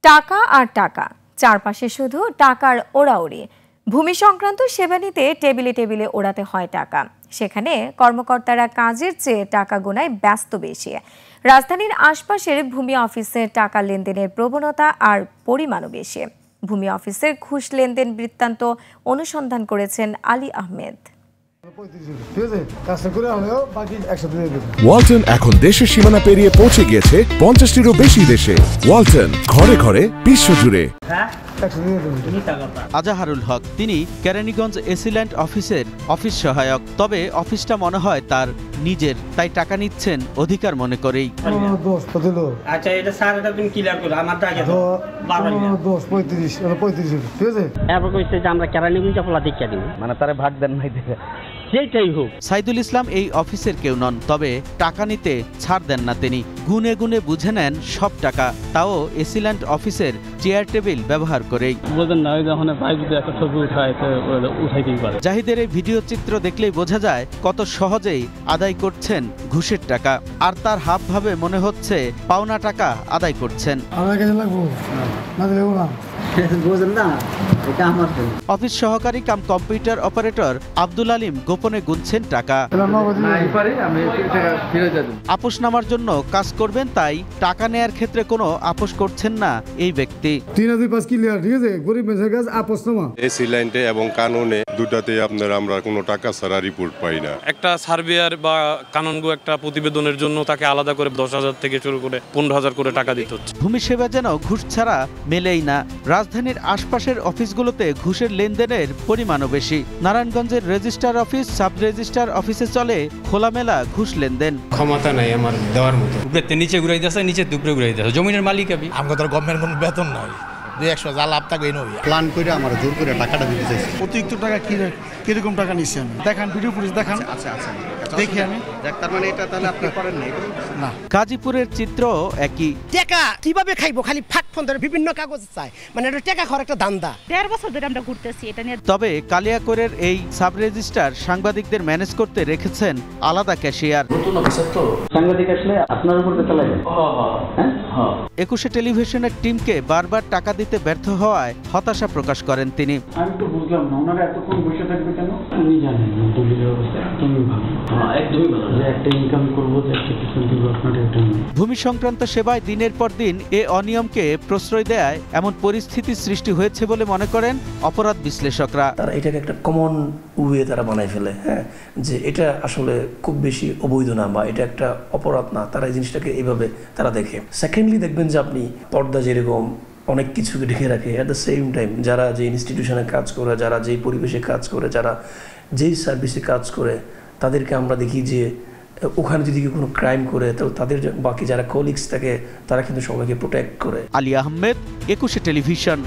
টাকা আর টাকা, চারপাশে শুধু টাকার ওড়াউড়ি। ভূমি সংক্রান্ত সেবা নিতে টেবিলে টেবিলে ওড়াতে হয় টাকা। সেখানে কর্মকর্তারা কাজের চেয়ে টাকা গোনায় ব্যস্ত বেশি। রাজধানীর আশপাশের ভূমি অফিসে টাকা লেনদেনের প্রবণতা আর পরিমাণও বেশি। ভূমি অফিসের ঘুষ লেনদেন বৃত্তান্ত অনুসন্ধান করেছেন আলী আহমেদ। ওয়ালটন এখন দেশের সীমানা পেরিয়ে পৌঁছে গিয়েছে 50টিরও বেশি দেশে। ওয়ালটন, ঘরে ঘরে বিশ্বজুড়ে। আজাহারুল হক, তিনি কেরানীগঞ্জ এসিল্যান্ড অফিসের অফিস সহায়ক। তবে অফিসটা মনে হয় তার নিজের, তাই টাকা নিচ্ছেন অধিকার মনে করেই। মানে তারা ভাগ দেন নাই দেখে যেটাই হোক। সাইদুল ইসলাম এই অফিসের কেউ নন, তবে টাকা নিতে ছাড় দেন না তিনি। গুনে গুনে বুঝে নেন সব টাকা, তাও এসিল্যান্ড অফিসের চেয়ার টেবিল ব্যবহার করেই। জাহিদের এই ভিডিও চিত্র দেখলেই বোঝা যায় কত সহজেই আদায় করছেন ঘুষের টাকা। আর তার হাব ভাবে মনে হচ্ছে পাওনা টাকা আদায় করছেন। অফিস সহকারী cum computer operator Abdul Alim গোপনে গুনছেন টাকা। আপোষ নামার জন্য কাজ করবেন, তাই টাকা নেয়ার ক্ষেত্রে কোনো আপোষ করছেন না এই ব্যক্তি। এসিল্যান্ডে এবং কানুনে দুটাতে আমরা কোনো টাকা ছাড়া রিপোর্ট পাই না। একটা সার্ভেয়ার বা কানুনগো একটা প্রতিবেদনের জন্য তাকে আলাদা করে 10,000 থেকে শুরু করে 15,000 করে টাকা দিতে হচ্ছে। ভূমি সেবা যেন ঘুষ ছাড়া মেলেই না। রাজধানীর আশপাশের অফিসগুলোতে ঘুষের লেনদেনের পরিমাণও বেশি। নারায়ণগঞ্জের রেজিস্ট্রার অফিস, সাব রেজিস্ট্রার অফিসে চলে খোলামেলা ঘুষ লেনদেন। ক্ষমতা নাই আমার দেওয়ার মতো। উপরে নিচে ঘুরাই দিয়েছে, নিচে দুপুরে ঘুরাই দিয়েছে। জমিনের মালিক আমি। আমাদের তো গভর্নমেন্ট কোনো বেতন নাই। 200 যা লাভ থাকবে নই। প্ল্যান করে আমার জোর করে টাকাটা দিতে চাইছে। অতিরিক্ত টাকা কিরকম টাকা নিচ্ছেন দেখান, ভিডিও ফুটেজ দেখান। আচ্ছা দেখি আমি। তার মানে এটা তাহলে আপনি করেন না। গাজীপুরের চিত্র একই। টাকা কিভাবে খাইবো, খালি ফাঁক ফোন ধরে বিভিন্ন কাগজ চায়, মানে এটা টাকা খাওয়ার একটা দান্দা। 1.5 বছর ধরে আমরা ঘুরতেছি এটা নিয়ে। তবে কালিয়াকৈরের এই সাব রেজিস্ট্রার সাংবাদিকদের ম্যানেজ করতে রেখেছেন আলাদা ক্যাশিয়ার। নতুন অফিসার তো সাংবাদিক আসলে আপনার উপর বেতা লাগে। হ্যাঁ। 21 টেলিভিশনের টিমকে বারবার টাকা দিতে ব্যর্থ হওয়ায় হতাশা প্রকাশ করেন তিনি। আমি তো বুঝলাম না ওনারা এতক্ষণ বসে থাকবে কেন। উনি জানেন দলিলের অবস্থা একদমই ভালো। একদমই ভালো। যে একটা ইনকাম করবো, যে একটা কিছু দিব আপনার এটা। ভূমি সংক্রান্ত সেবায় দিনের পর দিন এ অনিয়মকে প্রশ্রয় দেয় এমন পরিস্থিতি সৃষ্টি হয়েছে বলে মনে করেন অপরাধ বিশ্লেষকরা। তারা এটাকে একটা কমন ওয়ে তারা বানাই ফেলে, হ্যাঁ, যে এটা আসলে খুব বেশি অবৈধ না বা এটা একটা অপরাধ না। তারা এই জিনিসটাকে এইভাবে তারা দেখে। সেকেন্ডলি দেখবেন যে আপনি পর্দা যেরকম অনেক কিছুকে ঢেকে রাখে, অ্যাট দ্য সেম টাইম যারা যে ইনস্টিটিউশনে কাজ করে, যারা যেই পরিবেশে কাজ করে, যারা যেই সার্ভিসে কাজ করে, তাদেরকে আমরা দেখি যে ওখানে যদি কোনো ক্রাইম করে তো তাদের বাকি যারা কলিগস থাকে তারা কিন্তু সবাইকে প্রোটেক্ট করে। আলী আহমেদ, 21 টেলিভিশন।